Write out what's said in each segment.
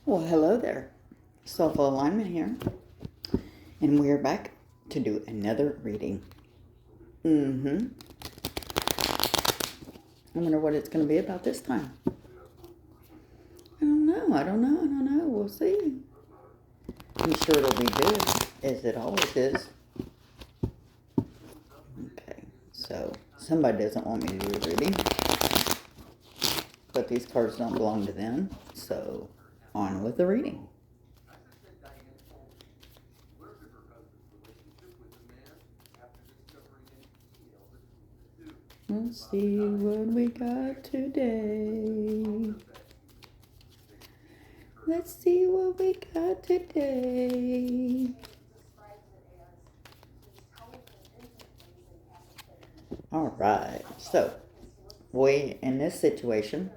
Well, hello there. Soulful Alignment here, and we're back to do another reading. I wonder what it's going to be about this time. I don't know. We'll see. I'm sure it'll be good, as it always is. Okay, so somebody doesn't want me to do a reading, but these cards don't belong to them, so on with the reading. Let's see what we got today. Let's see what we got today. All right, so we in this situation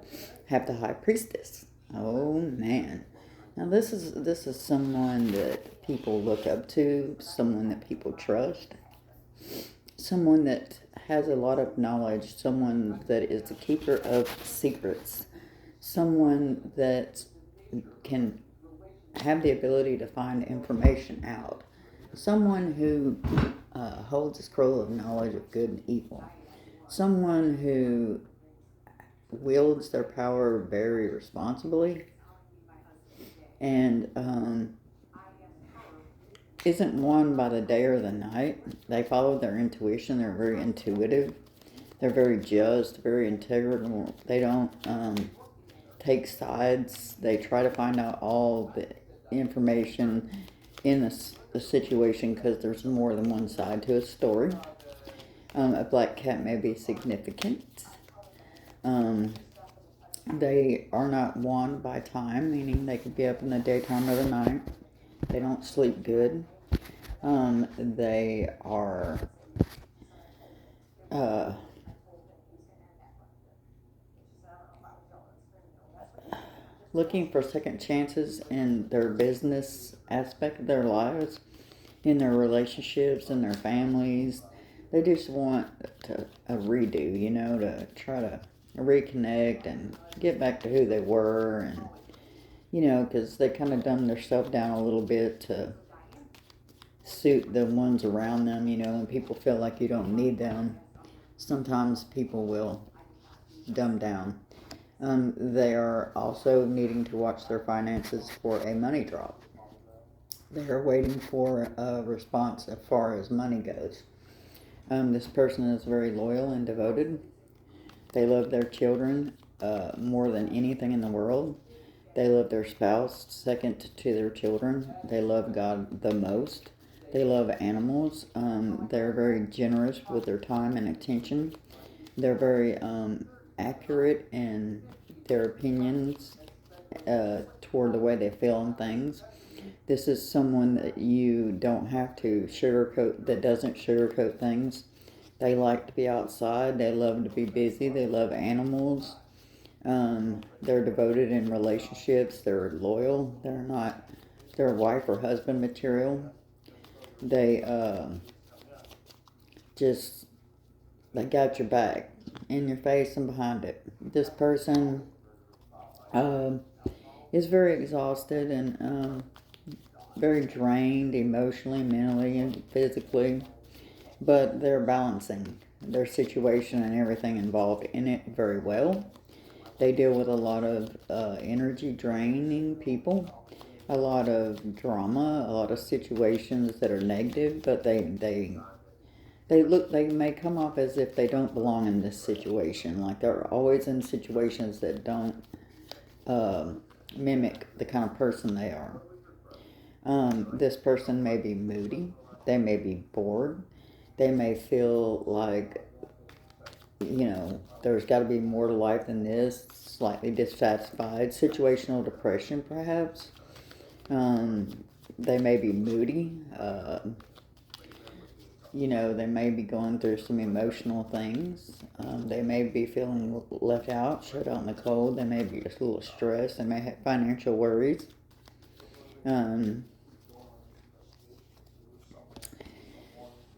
have the High Priestess. Oh man, now this is someone that people look up to, someone that people trust, someone that has a lot of knowledge, someone that is a keeper of secrets, someone that can have the ability to find information out, someone who holds a scroll of knowledge of good and evil, someone who wields their power very responsibly and isn't won by the day or the night. They follow their intuition. They're very intuitive. They're very just, very integral. They don't take sides. They try to find out all the information in the situation because there's more than one side to a story. A black cat may be significant. They are not won by time, meaning they could be up in the daytime or the night. They don't sleep good. They are looking for second chances in their business aspect of their lives, in their relationships, in their families. They just want a redo, to try to reconnect and get back to who they were, and because they kind of dumb themselves down a little bit to suit the ones around them, and people feel like you don't need them. Sometimes people will dumb down. They are also needing to watch their finances for a money drop. They are waiting for a response as far as money goes. This person is very loyal and devoted. They love their children more than anything in the world. They love their spouse second to their children. They love God the most. They love animals. They're very generous with their time and attention. They're very accurate in their opinions toward the way they feel on things. This is someone that you don't have to sugarcoat, that doesn't sugarcoat things. They like to be outside. They love to be busy. They love animals. They're devoted in relationships. They're loyal. They're wife or husband material. They they got your back, in your face and behind it. This person is very exhausted and very drained emotionally, mentally, and physically, but they're balancing their situation and everything involved in it very well. They deal with a lot of energy draining people, a lot of drama, a lot of situations that are negative, but they may come off as if they don't belong in this situation. Like they're always in situations that don't mimic the kind of person they are. This person may be moody. They may be bored. They may feel like, there's got to be more to life than this. Slightly dissatisfied. Situational depression, perhaps. They may be moody. They may be going through some emotional things. They may be feeling left out, shut out in the cold. They may be just a little stressed. They may have financial worries.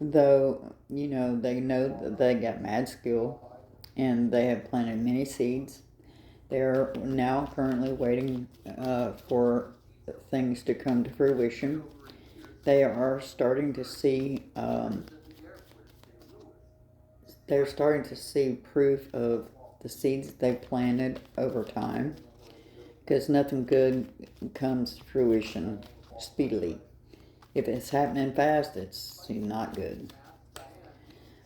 Though, they know that they got mad skill and they have planted many seeds. They're now currently waiting for things to come to fruition. They are starting to see. They're starting to see proof of the seeds they planted over time, because nothing good comes to fruition speedily. If it's happening fast, it's not good.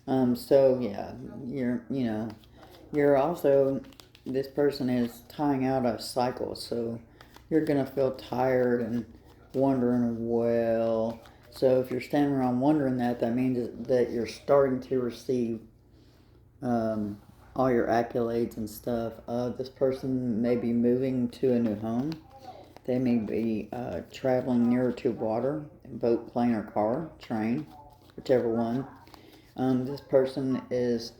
So yeah, you're also, this person is tying out a cycle, so you're gonna feel tired and wondering, well, so if you're standing around wondering that means that you're starting to receive all your accolades and stuff. This person may be moving to a new home. They may be traveling nearer to water, boat, plane, or car, train, whichever one. This person is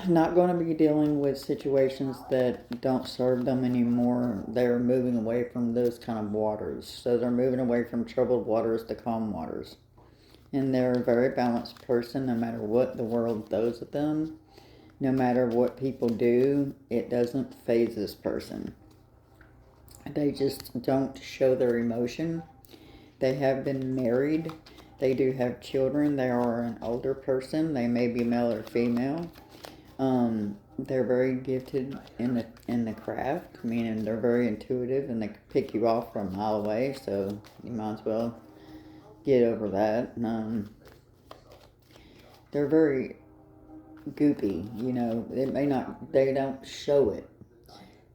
not going to be dealing with situations that don't serve them anymore. They're moving away from those kind of waters. So they're moving away from troubled waters to calm waters. And they're a very balanced person, no matter what the world throws at them. No matter what people do, it doesn't faze this person. They just don't show their emotion. They have been married. They do have children. They are an older person. They may be male or female. They're very gifted in the craft, meaning they're very intuitive and they can pick you off from a mile away. So you might as well get over that. They're very goopy. They don't show it.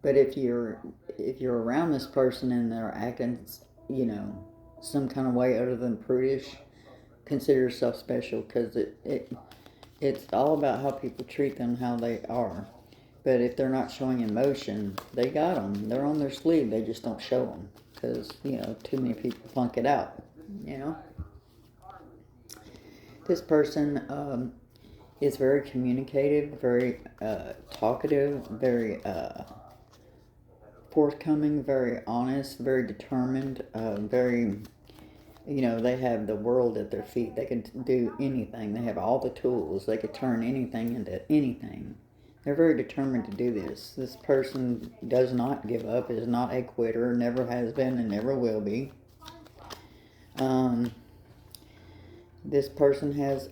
But if you're around this person and they're acting, some kind of way other than prudish, consider yourself special, because it's all about how people treat them, how they are. But if they're not showing emotion, they got them. They're on their sleeve. They just don't show them because too many people punk it out. This person is very communicative, very talkative, very forthcoming, very honest, very determined, very, they have the world at their feet. They can do anything. They have all the tools. They could turn anything into anything. They're very determined to do this. This person does not give up, is not a quitter, never has been and never will be. This person has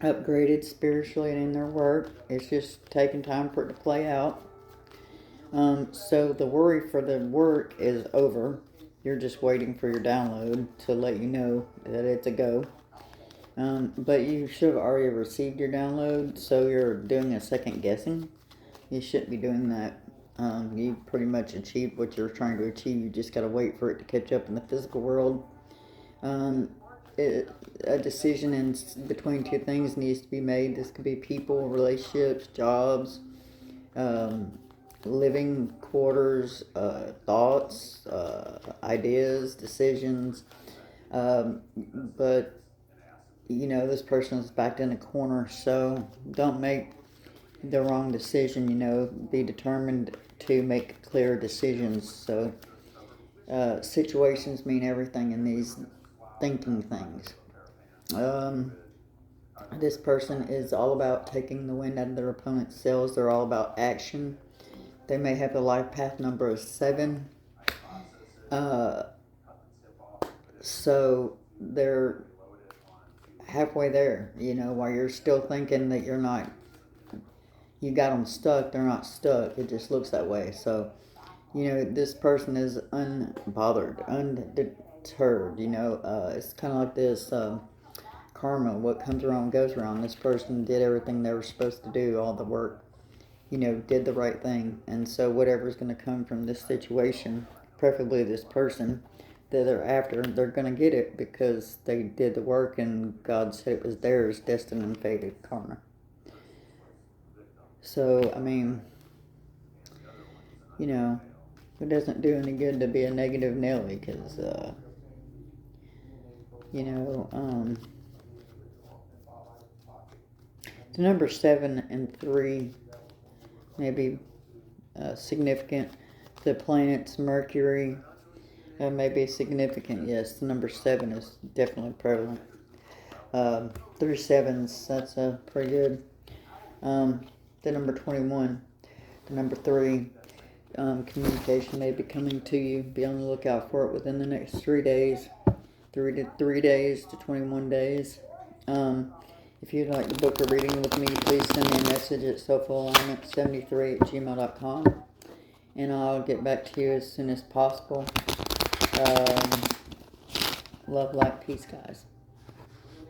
upgraded spiritually and in their work. It's just taking time for it to play out. So the worry for the work is over. You're just waiting for your download to let you know that it's a go. But you should have already received your download, so you're doing a second guessing. You shouldn't be doing that. You pretty much achieved what you're trying to achieve. You just got to wait for it to catch up in the physical world. A decision in between two things needs to be made. This could be people, relationships, jobs, living quarters, thoughts, ideas, decisions. But this person is backed in a corner, so don't make the wrong decision. Be determined to make clear decisions. So situations mean everything in these thinking things. This person is all about taking the wind out of their opponent's sails. They're all about action. They may have the life path number of 7. So they're halfway there, while you're still thinking that you got them stuck. They're not stuck. It just looks that way. So, this person is unbothered, undeterred. It's kind of like this karma. What comes around goes around. This person did everything they were supposed to do, all the work, did the right thing. And so whatever's going to come from this situation, preferably this person that they're after, they're going to get it because they did the work and God said it was theirs, destined and fated karma. So, it doesn't do any good to be a negative Nelly because, the number 7 and 3 may be significant. The planets, Mercury, may be significant. Yes, the number 7 is definitely prevalent. 3 sevens, that's pretty good. The number 21. The number 3. Communication may be coming to you. Be on the lookout for it within the next 3 days. 3 days to 21 days. If you'd like to book a reading with me, please send me a message at soulfulalignment73@gmail.com, and I'll get back to you as soon as possible. Love, light, peace, guys.